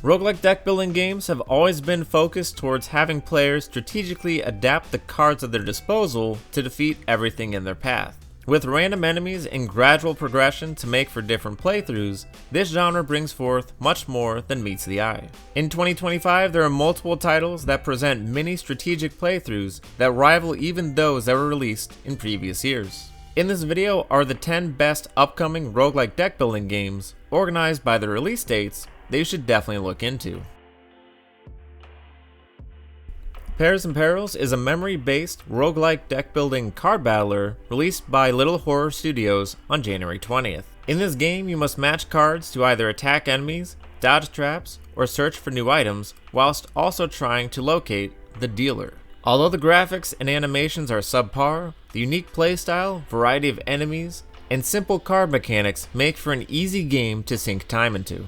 Roguelike deck building games have always been focused towards having players strategically adapt the cards at their disposal to defeat everything in their path. With random enemies and gradual progression to make for different playthroughs, this genre brings forth much more than meets the eye. In 2025, there are multiple titles that present many strategic playthroughs that rival even those that were released in previous years. In this video are the 10 best upcoming roguelike deck building games, organized by their release dates, that you should definitely look into. Perils is a memory-based roguelike deck-building card battler released by Little Horror Studios on January 20th. In this game, you must match cards to either attack enemies, dodge traps, or search for new items, whilst also trying to locate the dealer. Although the graphics and animations are subpar, the unique playstyle, variety of enemies, and simple card mechanics make for an easy game to sink time into.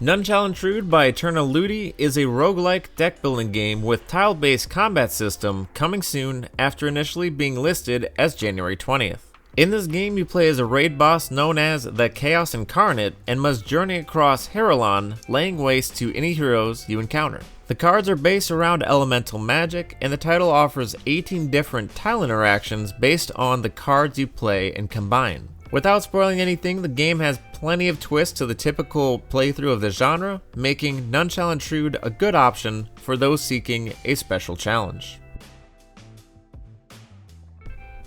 None Shall Intrude by Eternal Ludi is a roguelike deck-building game with tile-based combat system coming soon after initially being listed as January 20th. In this game, you play as a raid boss known as the Chaos Incarnate and must journey across Heralon, laying waste to any heroes you encounter. The cards are based around elemental magic, and the title offers 18 different tile interactions based on the cards you play and combine. Without spoiling anything, the game has plenty of twists to the typical playthrough of the genre, making None Shall Intrude a good option for those seeking a special challenge.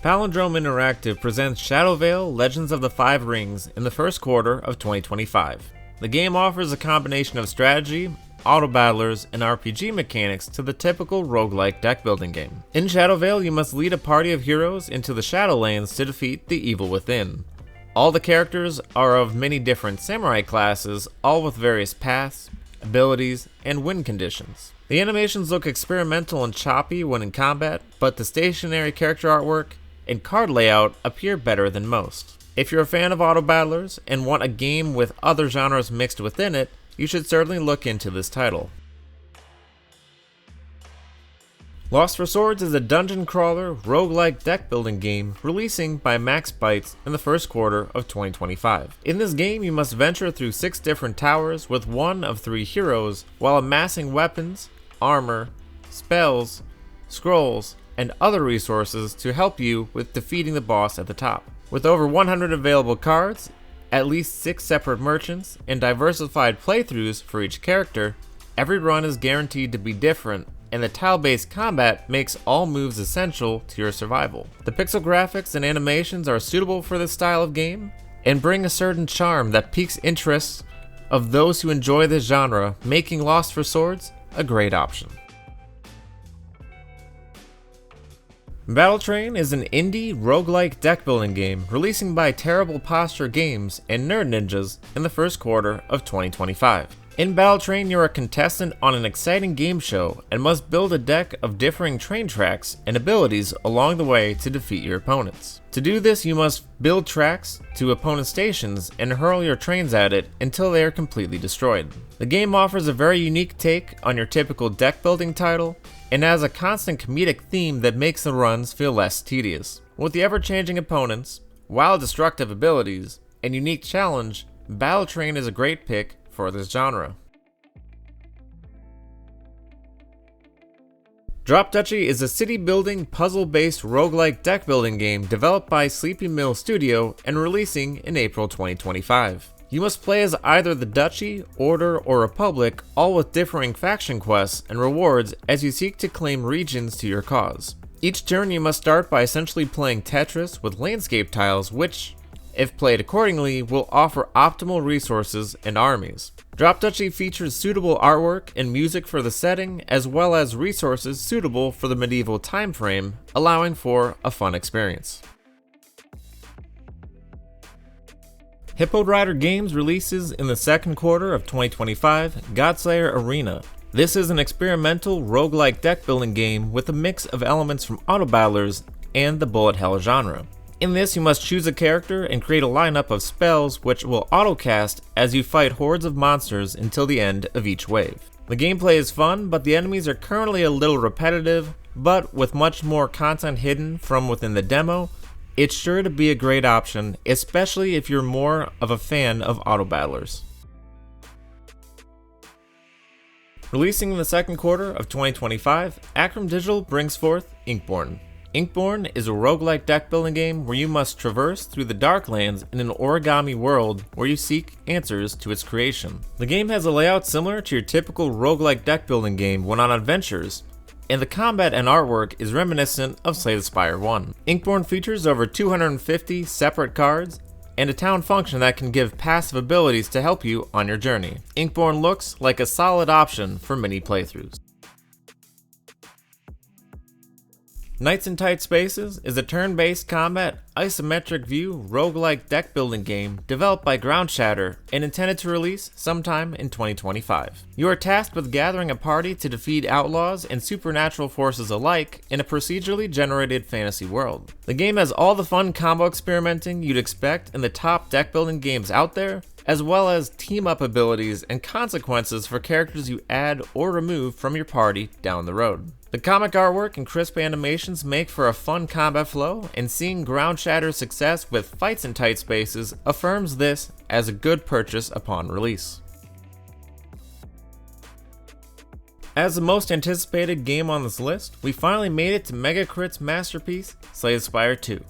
Palindrome Interactive presents Shadowveil Legends of the Five Rings in the first quarter of 2025. The game offers a combination of strategy, auto-battlers, and RPG mechanics to the typical roguelike deck-building game. In Shadowveil, you must lead a party of heroes into the Shadowlands to defeat the evil within. All the characters are of many different samurai classes, all with various paths, abilities, and win conditions. The animations look experimental and choppy when in combat, but the stationary character artwork and card layout appear better than most. If you're a fan of auto-battlers and want a game with other genres mixed within it, you should certainly look into this title. Lost for Swords is a dungeon crawler roguelike deck building game releasing by Max Bytes in the first quarter of 2025. In this game, you must venture through 6 different towers with one of 3 heroes while amassing weapons, armor, spells, scrolls, and other resources to help you with defeating the boss at the top. With over 100 available cards, at least 6 separate merchants, and diversified playthroughs for each character, every run is guaranteed to be different, and the tile-based combat makes all moves essential to your survival. The pixel graphics and animations are suitable for this style of game, and bring a certain charm that piques interest of those who enjoy this genre, making Lost for Swords a great option. Battle Train is an indie roguelike deck-building game releasing by Terrible Posture Games and Nerd Ninjas in the first quarter of 2025. In Battle Train, you're a contestant on an exciting game show and must build a deck of differing train tracks and abilities along the way to defeat your opponents. To do this, you must build tracks to opponent stations and hurl your trains at it until they are completely destroyed. The game offers a very unique take on your typical deck building title and has a constant comedic theme that makes the runs feel less tedious. With the ever-changing opponents, wild destructive abilities, and unique challenge, Battle Train is a great pick for this genre. Drop Duchy is a city-building, puzzle-based roguelike deck-building game developed by Sleepy Mill Studio and releasing in April 2025. You must play as either the Duchy, Order, or Republic, all with differing faction quests and rewards as you seek to claim regions to your cause. Each turn you must start by essentially playing Tetris with landscape tiles which, if played accordingly, will offer optimal resources and armies. Drop Duchy features suitable artwork and music for the setting, as well as resources suitable for the medieval time frame, allowing for a fun experience. Hippo Rider Games releases in the second quarter of 2025 Godslayer Arena. This is an experimental roguelike deck building game with a mix of elements from auto-battlers and the bullet hell genre. In this, you must choose a character and create a lineup of spells which will auto-cast as you fight hordes of monsters until the end of each wave. The gameplay is fun, but the enemies are currently a little repetitive, but with much more content hidden from within the demo, it's sure to be a great option, especially if you're more of a fan of auto-battlers. Releasing in the second quarter of 2025, Acrim Digital brings forth Inkborn. Inkborn is a roguelike deck building game where you must traverse through the Darklands in an origami world where you seek answers to its creation. The game has a layout similar to your typical roguelike deck building game when on adventures, and the combat and artwork is reminiscent of Slay the Spire 1. Inkborn features over 250 separate cards and a town function that can give passive abilities to help you on your journey. Inkborn looks like a solid option for mini playthroughs. Knights in Tight Spaces is a turn-based combat, isometric view, roguelike deck building game developed by Groundshatter and intended to release sometime in 2025. You are tasked with gathering a party to defeat outlaws and supernatural forces alike in a procedurally generated fantasy world. The game has all the fun combo experimenting you'd expect in the top deck building games out there, as well as team-up abilities and consequences for characters you add or remove from your party down the road. The comic artwork and crisp animations make for a fun combat flow, and seeing Groundshatter's success with Fights in Tight Spaces affirms this as a good purchase upon release. As the most anticipated game on this list, we finally made it to Megacrit's masterpiece, Slay the Spire 2.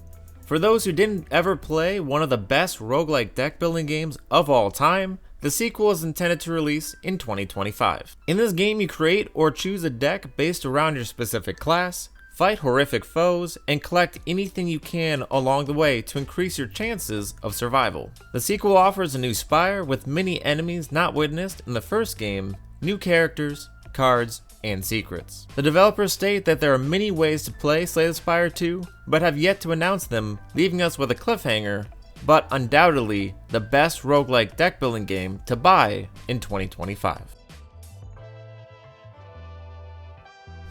For those who didn't ever play one of the best roguelike deck building games of all time, the sequel is intended to release in 2025. In this game, you create or choose a deck based around your specific class, fight horrific foes, and collect anything you can along the way to increase your chances of survival. The sequel offers a new Spire with many enemies not witnessed in the first game, new characters, cards, and secrets. The developers state that there are many ways to play Slay the Spire 2, but have yet to announce them, leaving us with a cliffhanger, but undoubtedly the best roguelike deck building game to buy in 2025.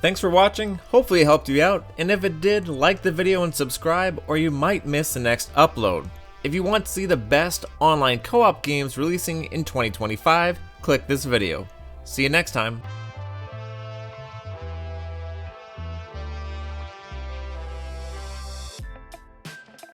Thanks for watching, hopefully it helped you out, and if it did, like the video and subscribe or you might miss the next upload. If you want to see the best online co-op games releasing in 2025, click this video. See you next time.